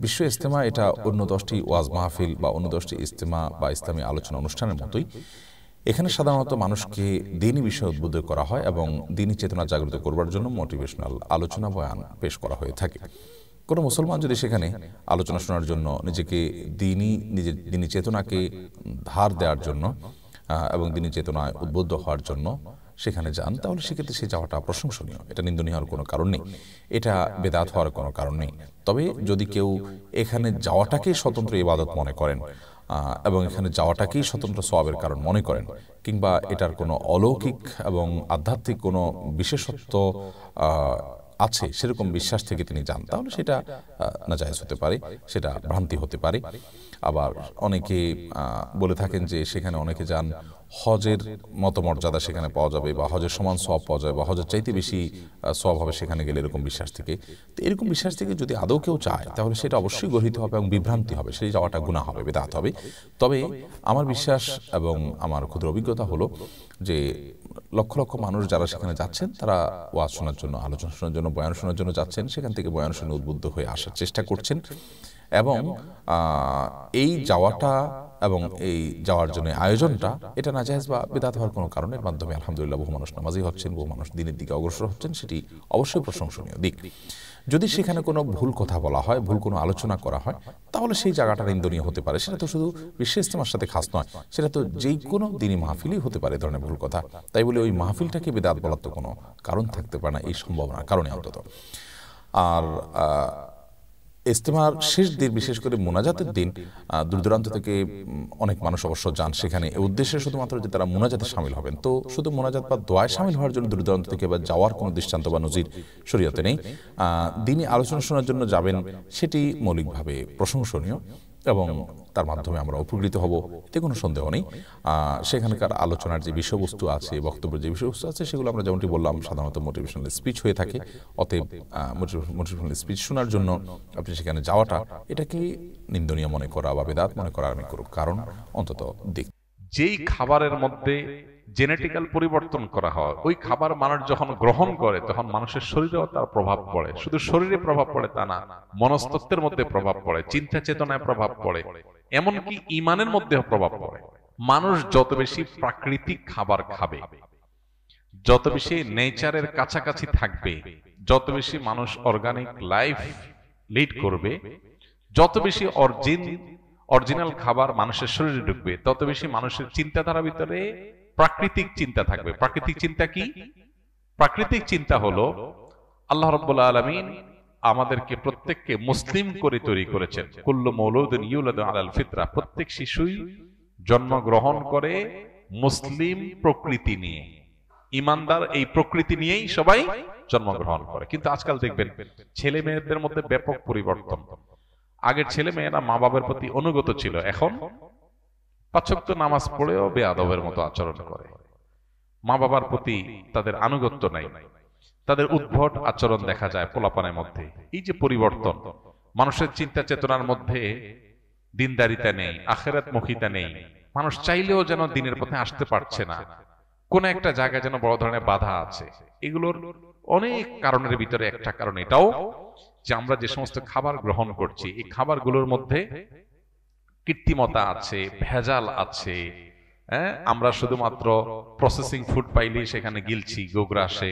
বিশ্ব ইজতেমা এটা অন্য 10টি ওয়াজ মাহফিল বা অন্য 10টি ইজতেমা বা ইসলামী আলোচনা অনুষ্ঠানের মতোই। এখানে সাধারণত মানুষকে দ্বীনি বিষয়ে উদ্বুদ্ধ করা হয় এবং দ্বীনি চেতনা জাগ্রত করবার জন্য মোটিভেশনাল আলোচনা বয়ান পেশ করা হয়ে থাকে। কোনো মুসলমান যদি সেখানে আলোচনা শোনার জন্য নিজেকে নিজের দ্বীনি চেতনাকে ধার দেওয়ার জন্য এবং দ্বীনি চেতনায় উদ্বুদ্ধ হওয়ার জন্য সেখানে যান, তাহলে সেক্ষেত্রে সে যাওয়াটা প্রশংসনীয়। এটা নিন্দনীয় হওয়ার কোনো কারণ নেই, এটা বেদাত হওয়ার কোনো কারণ নেই। তবে যদি কেউ এখানে যাওয়াটাকেই স্বতন্ত্র ইবাদত মনে করেন এবং এখানে যাওয়াটাকেই স্বতন্ত্র সওয়াবের কারণ মনে করেন, কিংবা এটার কোনো অলৌকিক এবং আধ্যাত্মিক কোনো বিশেষত্ব আছে সেরকম বিশ্বাস থেকে তিনি যান, তাহলে সেটা নাজায়েজ হতে পারে, সেটা ভ্রান্তি হতে পারে। আবার অনেকে বলে থাকেন যে সেখানে অনেকে যান হজের মতো মর্যাদা সেখানে পাওয়া যাবে বা হজের সমান সওয়াব পাওয়া যাবে বা হজের চাইতে বেশি সওয়াব হবে সেখানে গেলে, এরকম বিশ্বাস থেকে। তো এরকম বিশ্বাস থেকে যদি আদৌ কেউ চায় তাহলে সেটা অবশ্যই গর্হিত হবে এবং বিভ্রান্তি হবে, সেই যাওয়াটা গুনাহ হবে, বিদআত হবে। তবে আমার বিশ্বাস এবং আমার ক্ষুদ্র অভিজ্ঞতা হলো যে লক্ষ লক্ষ মানুষ যারা সেখানে যাচ্ছেন তারা ওয়াজ শোনার জন্য, আলোচনা শোনার জন্য, বয়ান শোনার জন্য যাচ্ছেন, সেখান থেকে বয়ান শুনে উদ্বুদ্ধ হয়ে আসার চেষ্টা করছেন এবং এই যাওয়াটা এবং এই যাওয়ার জন্য আয়োজনটা এটা নাজায়েজ বা বিদআত হওয়ার কোনো কারণের মাধ্যমে আলহামদুলিল্লাহ বহু মানুষ নামাজি হচ্ছেন, বহু মানুষ দ্বীনের দিকে অগ্রসর হচ্ছেন, সেটি অবশ্যই প্রশংসনীয় দিক। যদি সেখানে কোনো ভুল কথা বলা হয়, ভুল কোনো আলোচনা করা হয়, তাহলে সেই জায়গাটা নিন্দনীয় হতে পারে। সেটা তো শুধু বিশ্ব ইজতেমার সাথে খাস নয়, সেটা তো যেই কোনো দ্বীনি মাহফিলই হতে পারে ধরনের ভুল কথা। তাই বলে ওই মাহফিলটাকে বিদআত বলার তো কোনো কারণ থাকতে পারে না, এই সম্ভাবনার কারণে অন্তত। আর ইজতেমার শেষ দিন, বিশেষ করে মোনাজাতের দিন, দূর দূরান্ত থেকে অনেক মানুষ অবশ্য যান সেখানে এই উদ্দেশ্যে শুধুমাত্র যে তারা মোনাজাতে শামিল হবেন। তো শুধু মোনাজাত বা দোয়ায় শামিল হওয়ার জন্য দূর দূরান্ত থেকে বা যাওয়ার কোনো দৃষ্টান্ত বা নজির শরীয়তে নেই। দ্বীনি আলোচনা শোনার জন্য যাবেন, সেটি মৌলিকভাবে প্রশংসনীয় এবং তার মাধ্যমে আমরা উপকৃত হব, এতে কোনো সন্দেহ নেই। সেখানকার আলোচনার যে বিষয়বস্তু আছে, বক্তব্যের যে বিষয়বস্তু আছে, সেগুলো আমরা যেমনটি বললাম সাধারণত মোটিভেশনাল স্পিচ হয়ে থাকে। অতএব মোটিভেশনাল স্পিচ শোনার জন্য আপনি সেখানে যাওয়াটা, এটাকে নিন্দনীয় মনে করা বা বেদাত মনে করা আমি করুক কারণ অন্তত দিক। যেই খাবারের মধ্যে জেনেটিক্যাল পরিবর্তন করা হয়, ওই খাবার মানুষ যখন গ্রহণ করে তখন মানুষের শরীরেও তার প্রভাব পড়ে। শুধু শরীরে প্রভাব পড়ে তা না, মনস্তত্ত্বের মধ্যে প্রভাব পড়ে, চিন্তা চেতনায় প্রভাব পড়ে, এমনকি ঈমানের মধ্যেও প্রভাব পড়ে। মানুষ যত বেশি প্রাকৃতিক খাবার খাবে, যত বেশি নেচারের কাছাকাছি থাকবে, যত বেশি মানুষ অর্গানিক লাইফ লিড করবে, যত বেশি অরিজিনাল খাবার মানুষের শরীরে ঢুকবে, তত বেশি মানুষের চিন্তাধারার ভিতরে প্রাকৃতিক চিন্তা থাকবে। প্রাকৃতিক চিন্তা কি? প্রাকৃতিক চিন্তা হলো আল্লাহ রাব্বুল আলামিন আমাদেরকে প্রত্যেককে মুসলিম করে তৈরি করেছেন। কুল্লু মাউলুদিন ইউলাদু আলাল ফিতরা, প্রত্যেক শিশুই জন্মগ্রহণ করে মুসলিম প্রকৃতি নিয়ে, ইমানদার এই প্রকৃতি নিয়েই সবাই জন্মগ্রহণ করে। কিন্তু আজকাল দেখবেন ছেলে মেয়েদের মধ্যে ব্যাপক পরিবর্তন। আগের ছেলে মেয়েরা মা বাবার প্রতি অনুগত ছিল, এখন 5 ওয়াক্ত নামাজ পড়েও বেয়াদবের মতো আচরণ করে, মা বাবার প্রতি তাদের আনুগত্য নাই, তাদের উদ্ভট আচরণ দেখা যায় পোলাপানের মধ্যে। এই যে পরিবর্তন, মানুষের চিন্তা চেতনার মধ্যে দিনদারিতা নেই, আখিরাত মুখিতা নেই, মানুষ চাইলেও যেন দিনের পথে আসতে পারছে না, কোন একটা জায়গায় যেন বড় ধরনের বাধা আছে। এগুলোর অনেক কারণের ভিতরে একটা কারণ এটাও যে আমরা যে সমস্ত খাবার গ্রহণ করছি, এই খাবারগুলোর মধ্যে কৃত্রিমতা আছে, ভেজাল আছে। আমরা শুধুমাত্র প্রসেসিং ফুড পাইলেই সেখানে গিলছি গোগ্রাসে,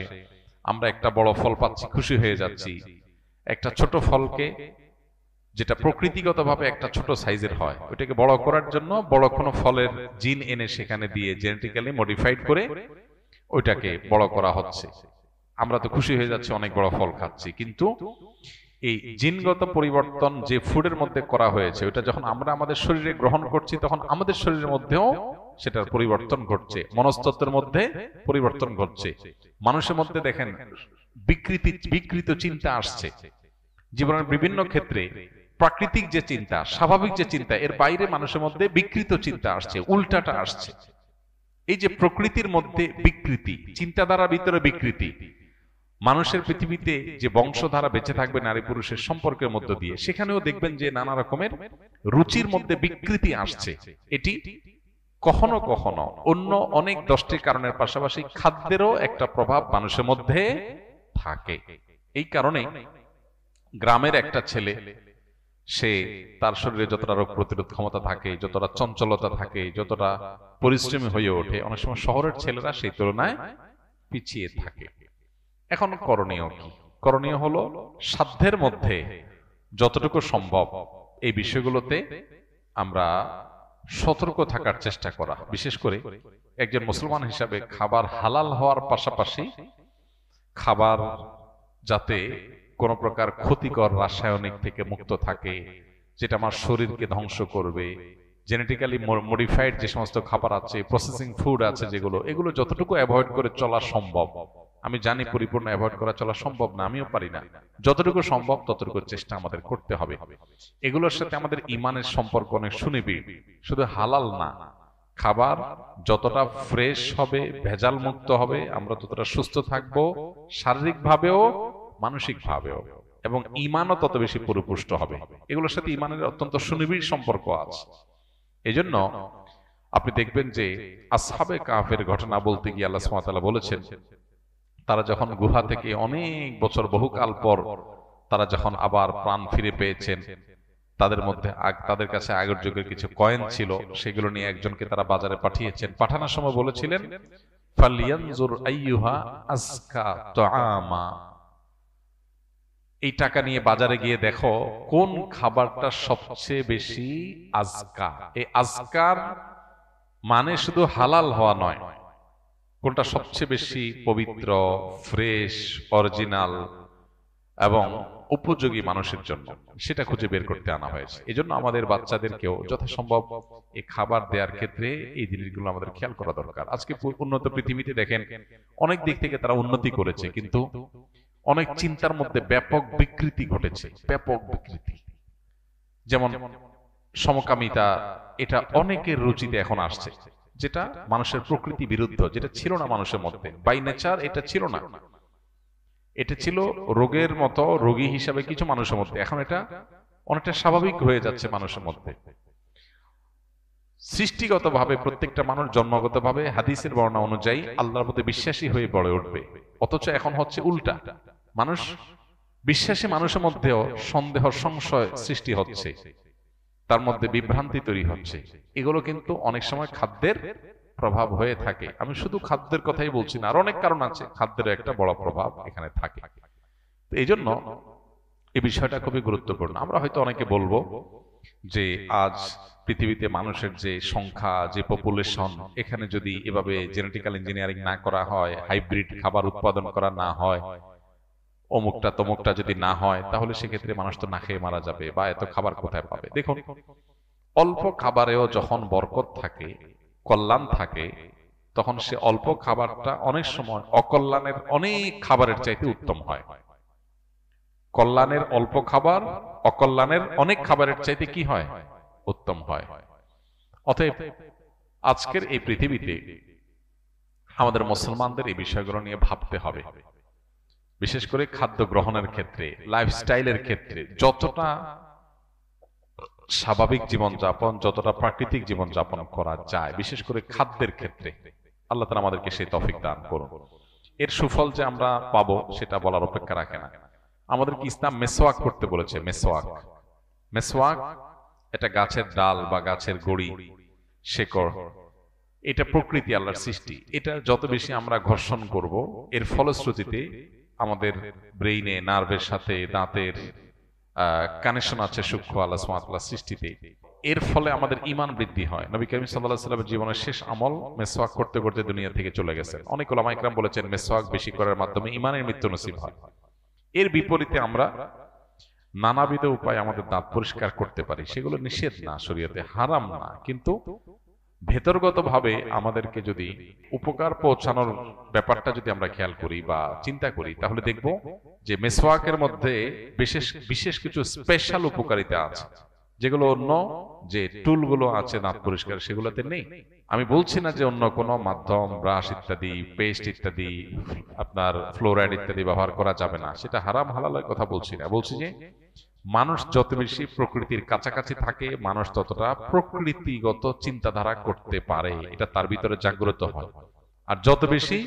আমরা একটা বড় ফল পাচ্ছি খুশি হয়ে যাচ্ছি। একটা ছোট ফলকে, যেটা প্রকৃতিগতভাবে একটা ছোট সাইজের হয়, ওইটাকে বড় করার জন্য বড় কোনো ফলের জিন এনে সেখানে দিয়ে জেনেটিক্যালি মডিফাইড করে ওইটাকে বড় করা হচ্ছে। আমরা তো খুশি হয়ে যাচ্ছি, অনেক বড় ফল খাচ্ছি, কিন্তু এই জিনগত পরিবর্তন যে ফুডের মধ্যে করা হয়েছে, ওটা যখন আমরা আমাদের শরীরে গ্রহণ করছি তখন আমাদের শরীরের মধ্যেও সেটার পরিবর্তন ঘটছে, মনস্তত্ত্বের মধ্যে পরিবর্তন ঘটছে। মানুষের মধ্যে দেখেন বিকৃত চিন্তা আসছে। জীবনের বিভিন্ন ক্ষেত্রে প্রাকৃতিক যে চিন্তা, স্বাভাবিক যে চিন্তা, এর বাইরে মানুষের মধ্যে বিকৃত চিন্তা আসছে, উল্টাটা আসছে। এই যে প্রকৃতির মধ্যে বিকৃতি, চিন্তাধারার ভিতরে বিকৃতি, মানুষের পৃথিবীতে যে বংশধারা বেঁচে থাকবে নারী পুরুষের সম্পর্কের মধ্য দিয়ে, সেখানেও দেখবেন যে নানা রকমের রুচির মধ্যে বিকৃতি আসছে। এটি কখনো কখনো অন্য অনেক 10টি কারণের পাশাপাশি খাদ্যেরও একটা প্রভাব মানুষের মধ্যে থাকে। এই কারণে গ্রামের একটা ছেলে সে তার শরীরে যতটা রোগ প্রতিরোধ ক্ষমতা থাকে, যতটা চঞ্চলতা থাকে, যতটা পরিশ্রমী হয়ে ওঠে, অনেক সময় শহরের ছেলেরা সেই তুলনায় পিছিয়ে থাকে। এখন করণীয় কি? করণীয় হলো সাধ্যের মধ্যে যতটুকু সম্ভব এই বিষয়গুলোতে আমরা সতর্ক থাকার চেষ্টা করা। বিশেষ করে একজন মুসলমান হিসাবে খাবার হালাল হওয়ার পাশাপাশি খাবার যাতে কোনো প্রকার ক্ষতিকর রাসায়নিক থেকে মুক্ত থাকে, যেটা আমার শরীরকে ধ্বংস করবে, জেনেটিক্যালি মডিফাইড যে সমস্ত খাবার আছে, প্রসেসিং ফুড আছে যেগুলো, এগুলো যতটুকু অ্যাভয়েড করে চলা সম্ভব। আমি জানি পরিপূর্ণ অ্যাভয়েড করা চলা সম্ভব না, আমিও পারি না, যতটুকু সম্ভব ততটুকু চেষ্টা আমাদের করতে হবে। এগুলোর সাথে আমাদের ইমানের সম্পর্ক অনেক সুনিবিড়। শুধু হালাল না, খাবার যতটা ফ্রেশ হবে, ভেজাল মুক্ত হবে, আমরা ততটা সুস্থ থাকবো, শারীরিক ভাবেও মানসিক ভাবেও, এবং ইমানও তত বেশি পরিপুষ্ট হবে। এগুলোর সাথে ইমানের অত্যন্ত সুনিবিড় সম্পর্ক আছে। এজন্য আপনি দেখবেন যে আসহাবে কাহফের ঘটনা বলতে গিয়ে আল্লাহ সুবহানাহু ওয়া তাআলা বলেছেন, তারা যখন গুহা থেকে অনেক বছর বহুকাল পর তারা যখন আবার প্রাণ ফিরে পেয়েছেন, তাদের কাছে আগের যুগের কিছু কয়েন ছিল, সেগুলো নিয়ে একজনকে তারা বাজারে পাঠিয়েছেন। পাঠানোর সময় বলেছিলেন, ফালিয়ানজুর আইয়ুহা আজকা তুআমা, এই টাকা নিয়ে বাজারে গিয়ে দেখো কোন খাবারটা সবচেয়ে বেশি আজকা। এই আজকার মানে শুধু হালাল হওয়া নয়, কোনটা সবচেয়ে বেশি পবিত্র, ফ্রেশ, অরিজিনাল এবং উপযোগী মানুষের জন্য, সেটা খুঁজে বের করতে আনা হয়েছে। এই জন্য আমাদের বাচ্চাদেরকেও যথাসম্ভব এই খাবার দেওয়ার ক্ষেত্রে এই জিনিসগুলো আমাদের খেয়াল করা দরকার। আজকে উন্নত পৃথিবীতে দেখেন অনেক দিক থেকে তারা উন্নতি করেছে, কিন্তু অনেক চিন্তার মধ্যে ব্যাপক বিকৃতি ঘটেছে, ব্যাপক বিকৃতি। যেমন সমকামিতা, এটা অনেকের রুচিতে এখন আসছে, যেটা মানুষের প্রকৃতি বিরুদ্ধ, যেটা ছিল না মানুষের মধ্যে। বাই নেচার এটা ছিল না, এটা ছিল রোগের মতো রোগী হিসাবে কিছু মানুষের মধ্যে। এখন এটা অনেকটা স্বাভাবিক হয়ে যাচ্ছে মানুষের মধ্যে। সৃষ্টিগতভাবে প্রত্যেকটা মানুষ জন্মগতভাবে হাদিসের বর্ণনা অনুযায়ী আল্লাহর প্রতি বিশ্বাসী হয়ে গড়ে উঠবে, অথচ এখন হচ্ছে উল্টা। মানুষ বিশ্বাসী মানুষের মধ্যেও সন্দেহ, সংশয় সৃষ্টি হচ্ছে, তার মধ্যে বিভ্রান্তি তৈরি হচ্ছে। এগুলো কিন্তু অনেক সময় খাদ্যের প্রভাব হয়ে থাকে। আমি শুধু খাদ্যের কথাই বলছি না, আর অনেক কারণ আছে, খাদ্যের একটা বড় প্রভাব এখানে থাকে। এই জন্য এই বিষয়টা খুবই গুরুত্বপূর্ণ। আমরা হয়তো অনেকে বলবো যে আজ পৃথিবীতে মানুষের যে সংখ্যা, যে পপুলেশন, এখানে যদি এভাবে জেনেটিক্যাল ইঞ্জিনিয়ারিং না করা হয়, হাইব্রিড খাবার উৎপাদন করা না হয়, অমুকটা তমুকটা যদি না হয়, তাহলে সেক্ষেত্রে মানুষ তো না খেয়ে মারা যাবে, বা এত খাবার কোথায় পাবে? দেখুন, অল্প খাবারেও যখন বরকত থাকে, কল্যাণ থাকে, তখন সে অল্প খাবারটা অনেক সময় অকল্যাণের অনেক খাবারের চাইতে উত্তম হয়। কল্যাণের অল্প খাবার অকল্যাণের অনেক খাবারের চাইতে কি হয়? উত্তম হয়। অতএব আজকের এই পৃথিবীতে আমাদের মুসলমানদের এই বিষয়গুলো নিয়ে ভাবতে হবে। বিশেষ করে খাদ্য গ্রহণের ক্ষেত্রে, লাইফস্টাইলের ক্ষেত্রে যতটা স্বাভাবিক জীবনযাপন, যতটা প্রাকৃতিক জীবনযাপন করা যায়, বিশেষ করে খাদ্যের ক্ষেত্রে আল্লাহ তাআলা আমাদেরকে সেই তৌফিক দান করুন। এর সুফল যে আমরা পাবো সেটা বলার অপেক্ষা রাখে না। আমাদেরকে ইসলাম মেসওয়াক করতে বলেছে। মেসওয়াক এটা গাছের ডাল বা গাছের গড়ি, শেকড়, এটা প্রকৃতি, আল্লাহর সৃষ্টি। এটা যত বেশি আমরা ঘর্ষণ করব, এর ফলশ্রুতিতে আমাদের ব্রেইনে, নার্ভের সাথে দাঁতের কানেকশন আছে সূক্ষ্ম আল্লাহ সুবহানাহু ওয়া তাআলার সৃষ্টিতে। এর ফলে আমাদের ঈমান বৃদ্ধি হয়। নবী করিম সাল্লাল্লাহু আলাইহি ওয়াসাল্লামের জীবনের শেষ আমল মেসওয়াক করতে করতে দুনিয়া থেকে চলে গেছেন। অনেক উলামা ইকরাম বলেছেন মেসওয়াক বেশি করার মাধ্যমে ঈমানের মৃত্যু নসিব হয়। এর বিপরীতে আমরা নানাবিধ উপায়ে আমাদের দাঁত পরিষ্কার করতে পারি, সেগুলো নিষেধ না, শরীয়তে হারাম না, কিন্তু ভেতরগতভাবে আমাদেরকে যদি উপকার পৌঁছানোর ব্যাপারটা যদি আমরা খেয়াল করি বা চিন্তা করি, তাহলে দেখব যে মেসওয়াকের মধ্যে বিশেষ বিশেষ কিছু স্পেশাল উপকারিতা আছে, যেগুলো অন্য যে টুলগুলো আছে দাঁত পরিষ্কার সেগুলোতে নেই। আমি বলছি না যে অন্য কোনো মাধ্যম, ব্রাশ ইত্যাদি, পেস্ট ইত্যাদি, আপনার ফ্লোরাইড ইত্যাদি ব্যবহার করা যাবে না, সেটা হারাম হালালের কথা বলছি না। বলছি যে মানুষ যত বেশি প্রকৃতির কাছাকাছি থাকে, মানুষ ততটা প্রকৃতিগত চিন্তাধারা করতে পারে, এটা তার ভিতরে জাগ্রত হয়। আর যত বেশি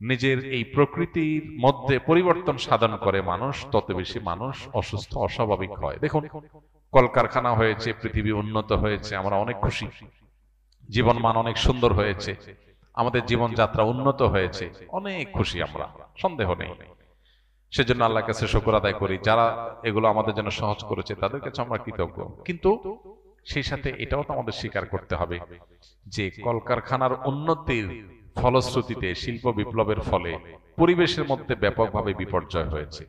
নিজের এই প্রকৃতির মধ্যে পরিবর্তন সাধন করে মানুষ, তত বেশি মানুষ অসুস্থ অস্বাভাবিক হয়। দেখুন, কলকারখানা হয়েছে, পৃথিবী উন্নত হয়েছে, আমরা অনেক খুশি, জীবন মান অনেক সুন্দর হয়েছে, আমাদের জীবনযাত্রা উন্নত হয়েছে, অনেক খুশি আমরা, সন্দেহ নেই। সেজন্য আল্লাহর কাছে শুকর আদায় করি, যারা এগুলো আমাদের জন্য সহজ করেছে তাদের কাছে আমরা কৃতজ্ঞ। কিন্তু সেই সাথে এটাও তো আমাদের স্বীকার করতে হবে যে কলকারখানার উন্নতির ফলশ্রুতিতে, শিল্প বিপ্লবের ফলে পরিবেশের মধ্যে ব্যাপকভাবে বিপর্যয় হয়েছে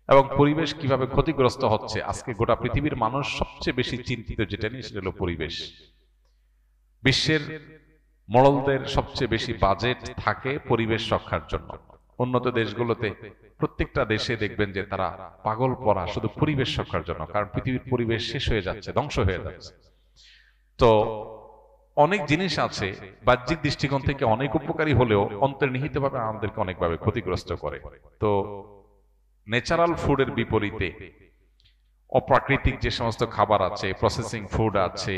এবং পরিবেশ কিভাবে ক্ষতিগ্রস্ত হচ্ছে আজকে গোটা পৃথিবীর মানুষ সবচেয়ে বেশি চিন্তিত যেটা নিয়ে, সেটা হলো পরিবেশ। বিশ্বের মোড়লদের সবচেয়ে বেশি বাজেট থাকে পরিবেশ রক্ষার জন্য। উন্নত দেশগুলোতে প্রত্যেকটা দেশে দেখবেন যে তারা পাগল পড়া শুধু পরিবেশ রক্ষার জন্য, কারণ পৃথিবীর পরিবেশ শেষ হয়ে যাচ্ছে, ধ্বংস হয়ে যাচ্ছে। তো অনেক জিনিস আছে বাহ্যিক দৃষ্টিকোণ থেকে অনেক উপকারী হলেও অন্তর্নিহিতভাবে আমাদেরকে অনেকভাবে ক্ষতিগ্রস্ত করে। তো ন্যাচারাল ফুডের বিপরীতে অপ্রাকৃতিক যে সমস্ত খাবার আছে, প্রসেসিং ফুড আছে,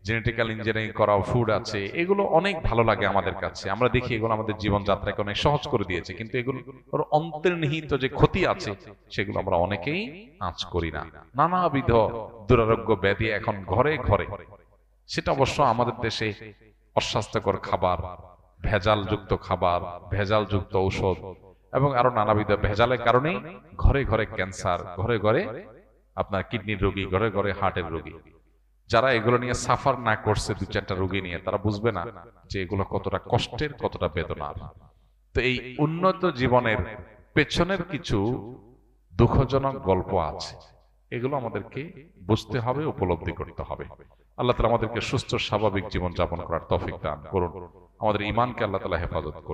জেনেটিক্যাল ইঞ্জিনিয়ারিং করা ফুড আছে, এগুলো অনেক ভালো লাগে আমাদের কাছে। আমরা দেখি এগুলো আমাদের জীবনযাত্রাকে অনেক সহজ করে দিয়েছে, কিন্তু এগুলোর অন্তর্নিহিত যে ক্ষতি আছে সেগুলো আমরা অনেকেই আঁচ করি না। নানাবিধ দুরারোগ্য ব্যাধি এখন ঘরে ঘরে, সেটা অবশ্য আমাদের দেশে অস্বাস্থ্যকর খাবার, ভেজাল যুক্ত খাবার, ভেজাল যুক্ত ঔষধ এবং আরো নানাবিধ ভেজালের কারণেই ঘরে ঘরে ক্যান্সার, ঘরে ঘরে আপনার কিডনির রোগী, ঘরে ঘরে হার্টের রোগী। যারা এগুলো নিয়ে সাফার না করছে, দু চারটা রোগী নিয়ে, তারা বুঝবে না যে এগুলো কতটা কষ্টের, কতটা বেদনার। তো এই উন্নত জীবনের পেছনের কিছু দুঃখজনক গল্প আছে, এগুলো আমাদেরকে বুঝতে হবে, উপলব্ধি করতে হবে। আল্লাহ তাআলা আমাদেরকে সুস্থ স্বাভাবিক জীবন যাপন করার তৌফিক দান করুন। আমাদের ঈমানকে আল্লাহ তাআলা হেফাজত করুন।